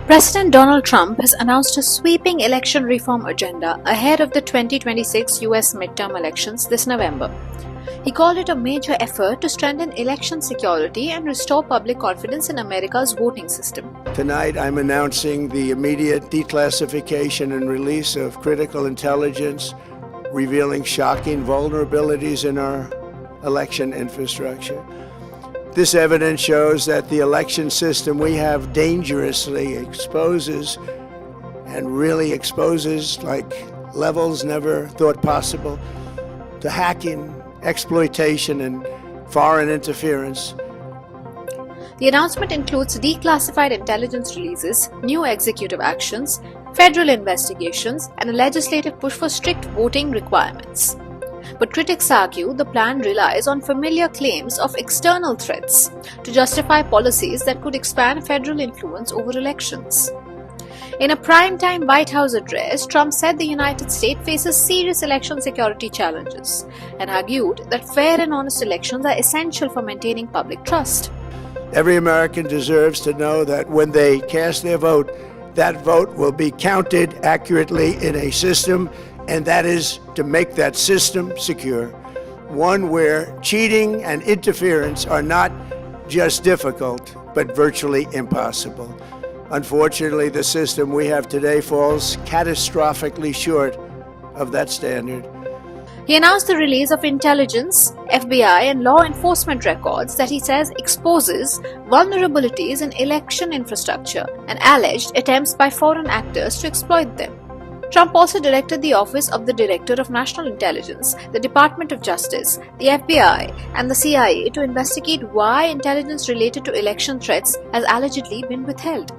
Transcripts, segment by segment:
President Donald Trump has announced a sweeping election reform agenda ahead of the 2026 US midterm elections this November. He called it a major effort to strengthen election security and restore public confidence in America's voting system. Tonight, I'm announcing the immediate declassification and release of critical intelligence revealing shocking vulnerabilities in our election infrastructure. This evidence shows that the election system we have dangerously exposes like levels never thought possible to hacking, exploitation, and foreign interference. The announcement includes declassified intelligence releases, new executive actions, federal investigations, and a legislative push for strict voting requirements. But critics argue the plan relies on familiar claims of external threats to justify policies that could expand federal influence over elections. In a primetime White House address, Trump said the United States faces serious election security challenges and argued that fair and honest elections are essential for maintaining public trust. Every American deserves to know that when they cast their vote, that vote will be counted accurately in a system, and that is to make that system secure, one where cheating and interference are not just difficult, but virtually impossible. Unfortunately, the system we have today falls catastrophically short of that standard. He announced the release of intelligence, FBI, and law enforcement records that he says exposes vulnerabilities in election infrastructure and alleged attempts by foreign actors to exploit them. Trump also directed the Office of the Director of National Intelligence, the Department of Justice, the FBI, and the CIA to investigate why intelligence related to election threats has allegedly been withheld.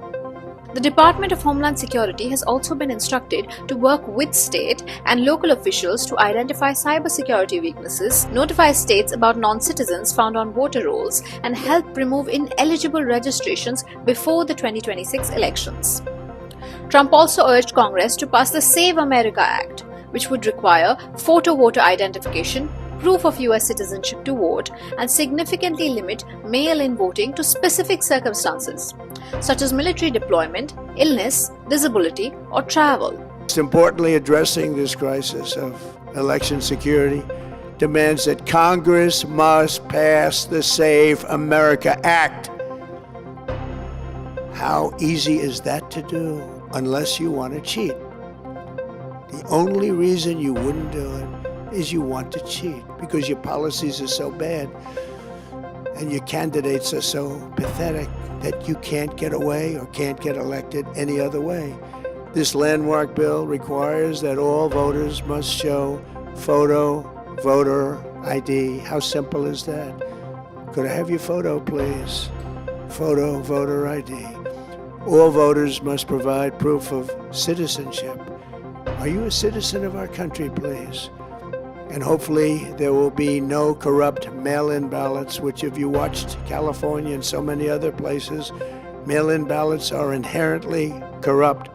The Department of Homeland Security has also been instructed to work with state and local officials to identify cybersecurity weaknesses, notify states about non-citizens found on voter rolls, and help remove ineligible registrations before the 2026 elections. Trump also urged Congress to pass the Save America Act, which would require photo voter identification, proof of US citizenship to vote, and significantly limit mail-in voting to specific circumstances, such as military deployment, illness, disability, or travel. Most importantly, addressing this crisis of election security demands that Congress must pass the Save America Act. How easy is that to do unless you want to cheat? The only reason you wouldn't do it is you want to cheat because your policies are so bad and your candidates are so pathetic that you can't get away or can't get elected any other way. This landmark bill requires that all voters must show photo voter ID. How simple is that? Could I have your photo, please? Photo voter ID. All voters must provide proof of citizenship. Are you a citizen of our country, please? And hopefully there will be no corrupt mail-in ballots, which if you watched California and so many other places, mail-in ballots are inherently corrupt.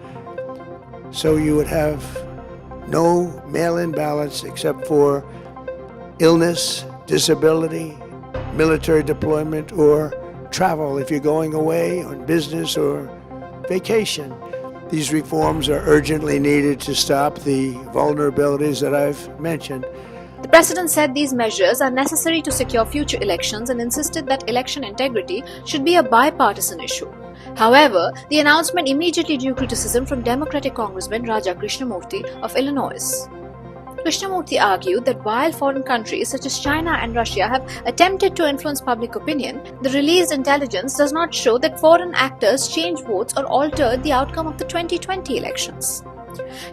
So you would have no mail-in ballots except for illness, disability, military deployment, or travel if you're going away on business or vacation. These reforms are urgently needed to stop the vulnerabilities that I've mentioned. The president said these measures are necessary to secure future elections and insisted that election integrity should be a bipartisan issue. However, the announcement immediately drew criticism from Democratic Congressman Raja Krishnamurthy of Illinois. Krishnamurthy argued that while foreign countries such as China and Russia have attempted to influence public opinion, the released intelligence does not show that foreign actors changed votes or altered the outcome of the 2020 elections.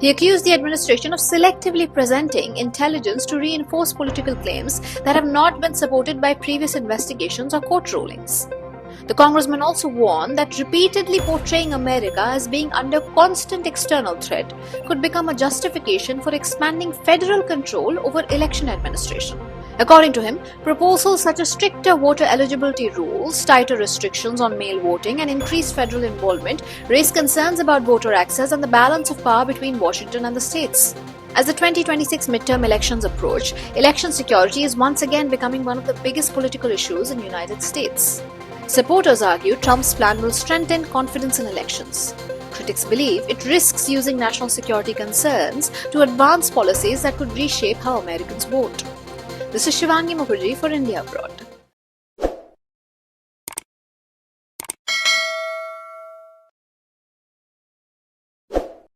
He accused the administration of selectively presenting intelligence to reinforce political claims that have not been supported by previous investigations or court rulings. The congressman also warned that repeatedly portraying America as being under constant external threat could become a justification for expanding federal control over election administration. According to him, proposals such as stricter voter eligibility rules, tighter restrictions on mail voting, and increased federal involvement raise concerns about voter access and the balance of power between Washington and the states. As the 2026 midterm elections approach, election security is once again becoming one of the biggest political issues in the United States. Supporters argue Trump's plan will strengthen confidence in elections. Critics believe it risks using national security concerns to advance policies that could reshape how Americans vote. This is Shivangi Mukherjee for India Abroad.